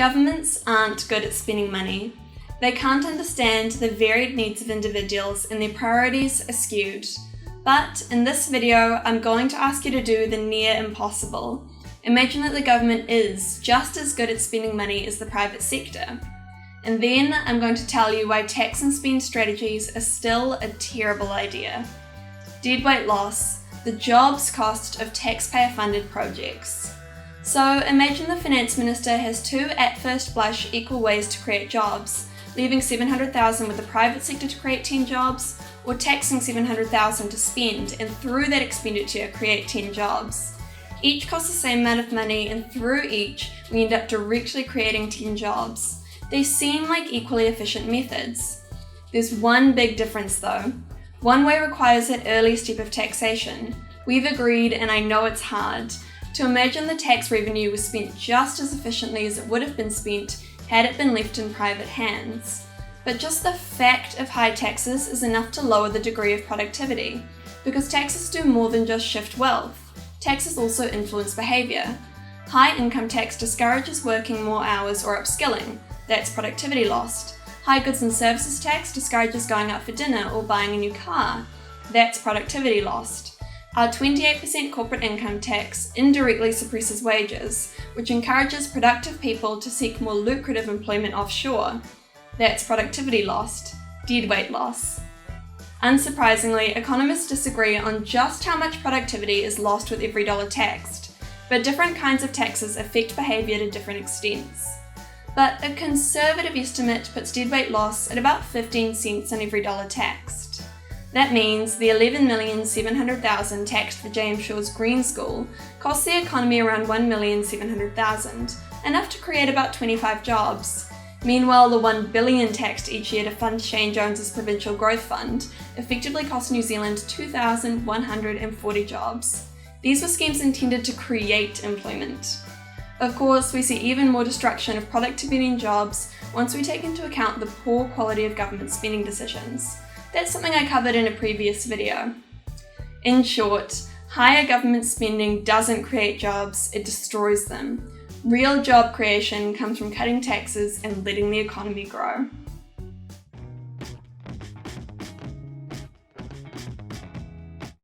Governments aren't good at spending money. They can't understand the varied needs of individuals and their priorities are skewed. But in this video, I'm going to ask you to do the near impossible. Imagine that the government is just as good at spending money as the private sector. And then I'm going to tell you why tax and spend strategies are still a terrible idea. Deadweight loss, the jobs cost of taxpayer-funded projects. So imagine the finance minister has two at first blush equal ways to create jobs, leaving 700,000 with the private sector to create 10 jobs, or taxing 700,000 to spend and through that expenditure create 10 jobs. Each costs the same amount of money and through each we end up directly creating 10 jobs. They seem like equally efficient methods. There's one big difference though. One way requires that early step of taxation. We've agreed, and I know it's hard, to imagine the tax revenue was spent just as efficiently as it would have been spent had it been left in private hands. But just the fact of high taxes is enough to lower the degree of productivity, because taxes do more than just shift wealth. Taxes also influence behaviour. High income tax discourages working more hours or upskilling. That's productivity lost. High goods and services tax discourages going out for dinner or buying a new car. That's productivity lost. Our 28% corporate income tax indirectly suppresses wages, which encourages productive people to seek more lucrative employment offshore. That's productivity lost. Deadweight loss. Unsurprisingly, economists disagree on just how much productivity is lost with every dollar taxed, but different kinds of taxes affect behaviour to different extents. But a conservative estimate puts deadweight loss at about 15 cents on every dollar taxed. That means the 11,700,000 taxed for J.M. Shaw's Green School costs the economy around 1,700,000, enough to create about 25 jobs. Meanwhile, the $1 billion taxed each year to fund Shane Jones's Provincial Growth Fund effectively cost New Zealand 2,140 jobs. These were schemes intended to create employment. Of course, we see even more destruction of productivity and jobs once we take into account the poor quality of government spending decisions. That's something I covered in a previous video. In short, higher government spending doesn't create jobs, it destroys them. Real job creation comes from cutting taxes and letting the economy grow.